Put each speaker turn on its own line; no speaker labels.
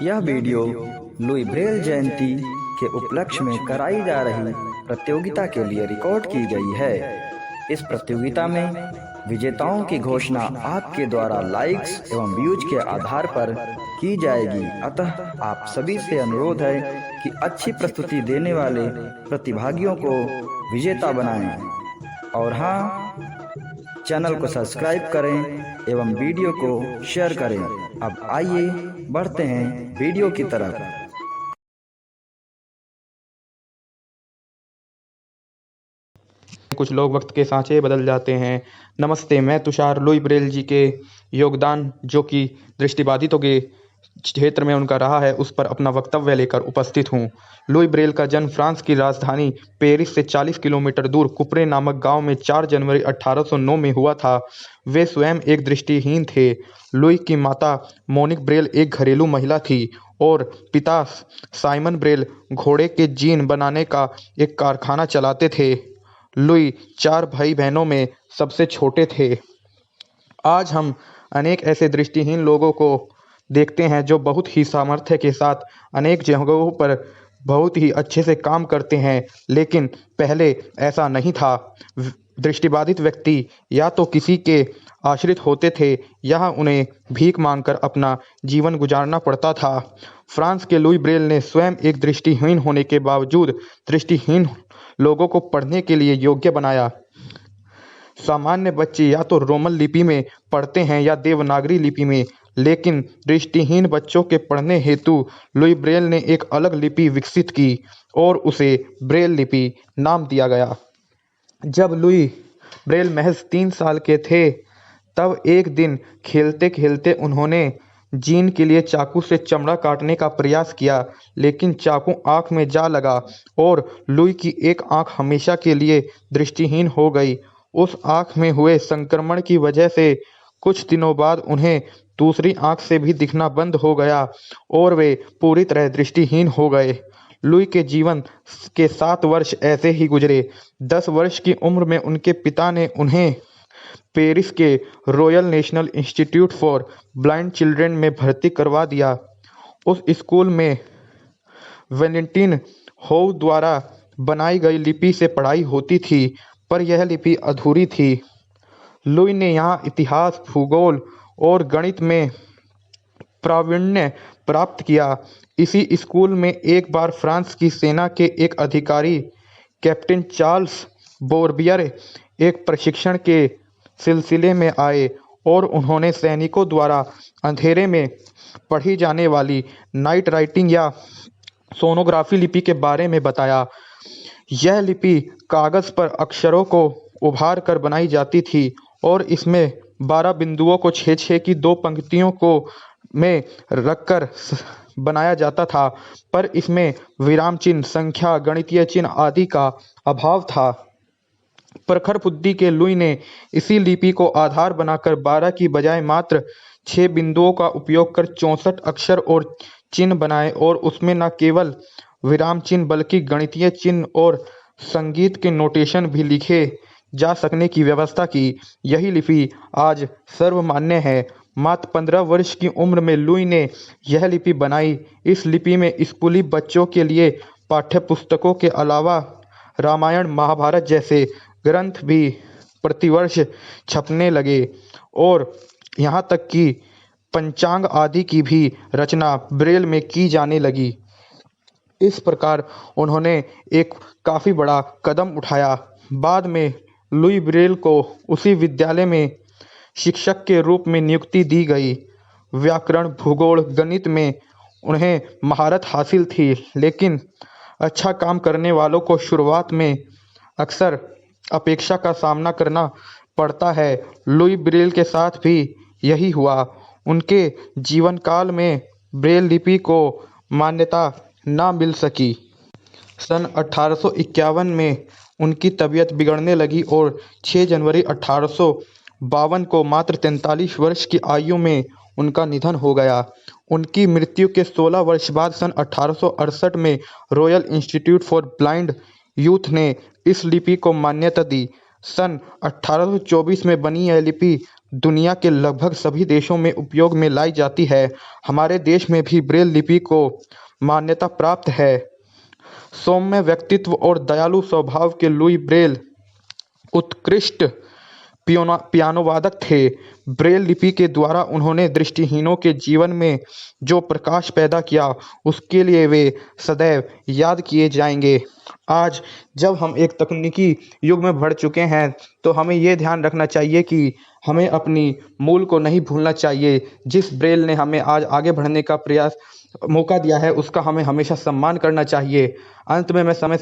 यह video Louis Braille जयंती के उपलक्ष्य में कराई जा रही प्रतियोगिता के लिए रिकॉर्ड की गई है। इस प्रतियोगिता में विजेताओं की घोषणा आपके द्वारा लाइक्स एवं व्यूज के आधार पर की जाएगी। अतः आप सभी से अनुरोध है कि अच्छी प्रस्तुति देने वाले प्रतिभागियों को विजेता बनाएं। और हाँ, चैनल को सब्सक्राइब करें एवं वीडियो को शेयर करें। अब आइए बढ़ते हैं वीडियो की तरफ।
कुछ लोग वक्त के सांचे बदल जाते हैं। नमस्ते, मैं तुषार लुई ब्रेल जी के योगदान जो कि दृष्टिबाधितों के क्षेत्र में उनका रहा है उस पर अपना वक्तव्य लेकर उपस्थित हूँ। लुई ब्रेल का जन्म फ्रांस की राजधानी पेरिस से 40 किलोमीटर दूर कुप्रे नामक गांव में 4 जनवरी 1809 में हुआ था। वे स्वयं एक दृष्टिहीन थे। लुई की माता मोनिक ब्रेल एक घरेलू महिला थी और पिता साइमन ब्रेल घोड़े के जीन बनाने का एक कारखाना चलाते थे। लुई 4 भाई बहनों में सबसे छोटे थे। आज हम अनेक ऐसे दृष्टिहीन लोगों को देखते हैं जो बहुत ही सामर्थ्य के साथ अनेक जगहों पर बहुत ही अच्छे से काम करते हैं, लेकिन पहले ऐसा नहीं था। दृष्टिबाधित व्यक्ति या तो किसी के आश्रित होते थे या उन्हें भीख मांगकर अपना जीवन गुजारना पड़ता था। फ्रांस के लुई ब्रेल ने स्वयं एक दृष्टिहीन होने के बावजूद दृष्टिहीन लोगों को पढ़ने के लिए योग्य बनाया। सामान्य बच्चे या तो रोमन लिपि में पढ़ते हैं या देवनागरी लिपि में, लेकिन दृष्टिहीन बच्चों के पढ़ने हेतु लुई ब्रेल ने एक अलग लिपि विकसित की और उसे ब्रेल लिपि नाम दिया गया। जब लुई ब्रेल महज 3 साल के थे तब एक दिन खेलते खेलते उन्होंने जीन के लिए चाकू से चमड़ा काटने का प्रयास किया, लेकिन चाकू आंख में जा लगा और लुई की एक आंख हमेशा के लिए दृष्टिहीन हो गई। उस आंख में हुए संक्रमण की वजह से कुछ दिनों बाद उन्हें दूसरी आंख से भी दिखना बंद हो गया और वे पूरी तरह दृष्टिहीन हो गए। लुई के जीवन के 7 वर्ष ऐसे ही गुजरे। 10 वर्ष की उम्र में उनके पिता ने उन्हें पेरिस के royal national institute for blind children में भर्ती करवा दिया। उस स्कूल में वैलेंटीन होव द्वारा बनाई गई लिपि से पढ़ाई होती थी, पर यह लिपि अधूरी थी। लुई ने यहाँ इतिहास, भूगोल और गणित में प्रावीण्य प्राप्त किया। इसी स्कूल में एक बार फ्रांस की सेना के एक अधिकारी कैप्टन चार्ल्स बोर्बियर एक प्रशिक्षण के सिलसिले में आए और उन्होंने सैनिकों द्वारा अंधेरे में पढ़ी जाने वाली नाइट राइटिंग या सोनोग्राफी लिपि के बारे में बताया। यह लिपि कागज पर अक्षरों को उभार कर बनाई जाती थी और इसमें 12 बिंदुओं को 6-6 की 2 पंक्तियों को में रखकर बनाया जाता था, पर इसमें विराम चिन्ह, संख्या, गणितीय चिन्ह आदि का अभाव था। प्रखर बुद्धि के लुई ने इसी लिपि को आधार बनाकर 12 की बजाय मात्र 6 बिंदुओं का उपयोग कर 64 अक्षर और चिन्ह बनाए और उसमें न केवल विराम चिन्ह बल्कि गणितीय चिन्ह और संगीत के नोटेशन भी लिखे जा सकने की व्यवस्था की। यही लिपि आज सर्वमान्य है। मात्र 15 वर्ष की उम्र में लुई ने यह लिपि बनाई। इस लिपि में स्कूली बच्चों के लिए पाठ्य पुस्तकों के अलावा रामायण, महाभारत जैसे ग्रंथ भी प्रतिवर्ष छपने लगे और यहाँ तक कि पंचांग आदि की भी रचना ब्रेल में की जाने लगी। इस प्रकार उन्होंने एक काफ़ी बड़ा कदम उठाया। बाद में लुई ब्रेल को उसी विद्यालय में शिक्षक के रूप में नियुक्ति दी गई। व्याकरण, भूगोल, गणित में उन्हें महारत हासिल थी, लेकिन अच्छा काम करने वालों को शुरुआत में अक्सर अपेक्षा का सामना करना पड़ता है। लुई ब्रेल के साथ भी यही हुआ। उनके जीवन काल में ब्रेल लिपि को मान्यता ना मिल सकी। सन 1851 में उनकी तबीयत बिगड़ने लगी और 6 जनवरी 1852 को मात्र 43 वर्ष की आयु में उनका निधन हो गया। उनकी मृत्यु के 16 वर्ष बाद सन 1868 में royal institute for blind youth ने इस लिपि को मान्यता दी। सन 1824 में बनी यह लिपि दुनिया के लगभग सभी देशों में उपयोग में लाई जाती है। हमारे देश में भी ब्रेल लिपि को मान्यता प्राप्त है। सौम्य व्यक्तित्व और दयालु स्वभाव के लुई ब्रेल उत्कृष्ट पियानो वादक थे। ब्रेल लिपि के द्वारा उन्होंने दृष्टिहीनों के जीवन में जो प्रकाश पैदा किया, उसके लिए वे सदैव याद किए जाएंगे। आज जब हम एक तकनीकी युग में बढ़ चुके हैं, तो हमें ये ध्यान रखना चाहिए कि हमें अपनी मूल को नहीं भूलना चाहिए। जिस ब्रेल ने हमें आज आगे बढ़ने का मौका दिया है, उसका हमें हमेशा सम्मान करना चाहिए। अंत में मैं समय